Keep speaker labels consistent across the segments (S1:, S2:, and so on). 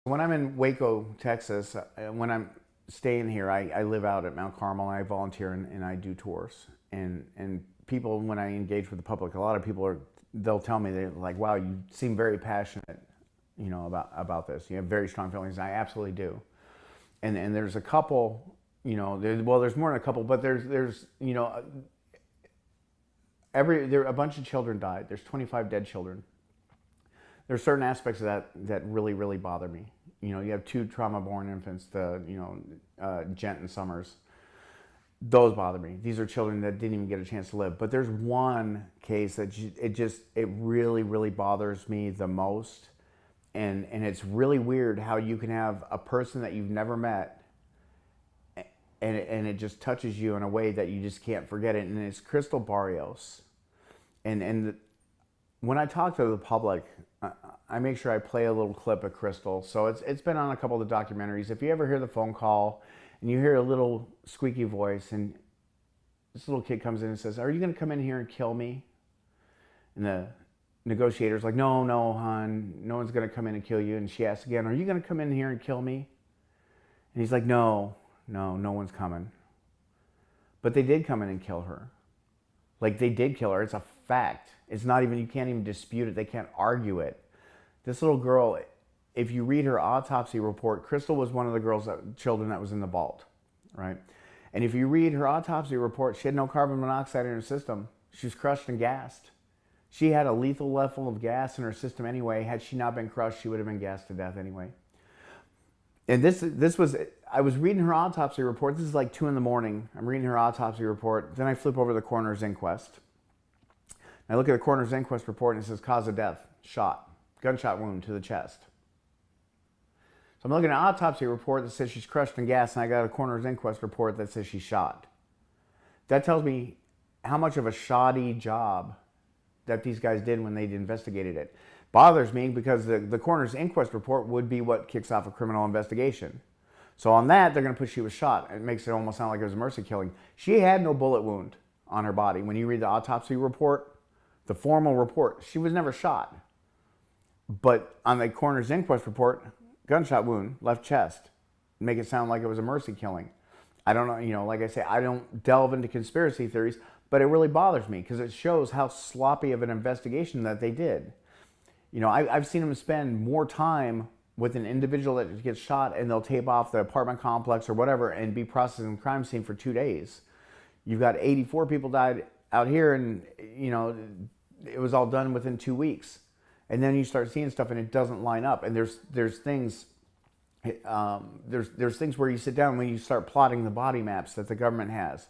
S1: When I'm in Waco, Texas, when I'm staying here, I live out at Mount Carmel. I volunteer and I do tours. And people, when I engage with the public, a lot of people they'll tell me, they're like, "Wow, you seem very passionate, about this. You have very strong feelings." And I absolutely do. And there's a couple, there's more than a couple, but there's a bunch of children died. There's 25 dead children. There's certain aspects of that really, really bother me. You have two trauma-born infants, Gent and Summers. Those bother me. These are children that didn't even get a chance to live. But there's one case that it really, really bothers me the most. And it's really weird how you can have a person that you've never met and it just touches you in a way that you just can't forget it. And it's Crystal Barrios. And when I talk to the public, I make sure I play a little clip of Crystal. So it's been on a couple of the documentaries. If you ever hear the phone call and you hear a little squeaky voice and this little kid comes in and says, "Are you going to come in here and kill me?" And the negotiator's like, "No, hon, no one's going to come in and kill you." And she asks again, "Are you going to come in here and kill me?" And he's like, no one's coming. But they did come in and kill her. Like, they did kill her. It's a fact. It's not even, you can't even dispute it. They can't argue it. This little girl, if you read her autopsy report, Crystal was one of the children that was in the vault, right? And if you read her autopsy report, she had no carbon monoxide in her system. She was crushed and gassed. She had a lethal level of gas in her system anyway. Had she not been crushed, she would have been gassed to death anyway. And I was reading her autopsy report. This is like 2 a.m. I'm reading her autopsy report. Then I flip over the coroner's inquest. I look at the coroner's inquest report and it says cause of death, shot, gunshot wound to the chest. So I'm looking at an autopsy report that says she's crushed and gassed, and I got a coroner's inquest report that says she's shot. That tells me how much of a shoddy job that these guys did when they investigated it. Bothers me because the coroner's inquest report would be what kicks off a criminal investigation. So on that, they're going to put she was shot. It makes it almost sound like it was a mercy killing. She had no bullet wound on her body. When you read the autopsy report, the formal report, she was never shot. But on the coroner's inquest report, gunshot wound, left chest. Make it sound like it was a mercy killing. I don't know, like I say, I don't delve into conspiracy theories, but it really bothers me because it shows how sloppy of an investigation that they did. I've seen them spend more time with an individual that gets shot and they'll tape off the apartment complex or whatever and be processing the crime scene for 2 days. You've got 84 people died out here and, it was all done within 2 weeks. And then you start seeing stuff and it doesn't line up. And there's things where you sit down when you start plotting the body maps that the government has.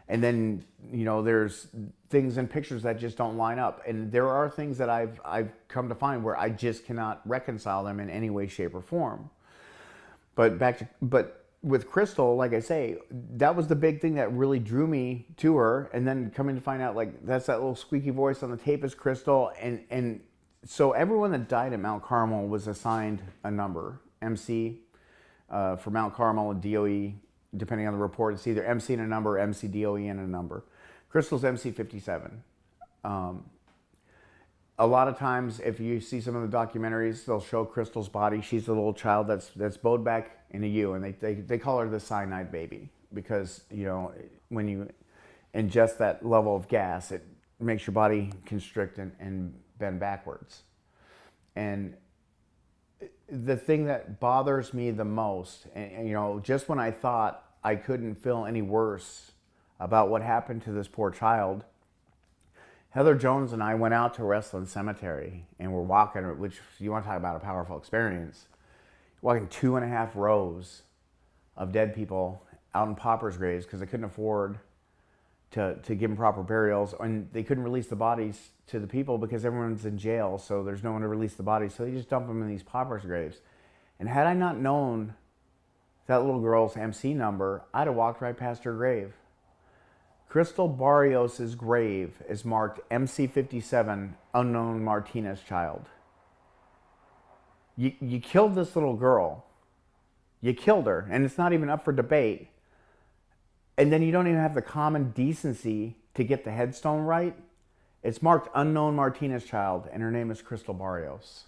S1: And then, there's things and pictures that just don't line up. And there are things that I've come to find where I just cannot reconcile them in any way, shape, or form. But with Crystal, like I say, that was the big thing that really drew me to her. And then coming to find out, like, that's that little squeaky voice on the tape is Crystal. And so everyone that died at Mount Carmel was assigned a number, MC for Mount Carmel, and DOE. Depending on the report, it's either MC and a number, MC DOE and a number. Crystal's MC 57. A lot of times, if you see some of the documentaries, they'll show Crystal's body. She's the little child that's bowed back in a U, and they call her the cyanide baby because when you ingest that level of gas, it makes your body constrict and bend backwards. And the thing that bothers me the most, and just when I thought I couldn't feel any worse about what happened to this poor child, Heather Jones and I went out to Restland Cemetery and we're walking, which you want to talk about a powerful experience, walking 2.5 rows of dead people out in paupers' graves because they couldn't afford to give them proper burials, and they couldn't release the bodies to the people because everyone's in jail, so there's no one to release the bodies, so they just dump them in these paupers' graves. And had I not known that little girl's MC number, I'd have walked right past her grave. Crystal Barrios' grave is marked MC 57, unknown Martinez Child. You killed this little girl. You killed her, and it's not even up for debate. And then you don't even have the common decency to get the headstone right. It's marked unknown Martinez Child, and her name is Crystal Barrios.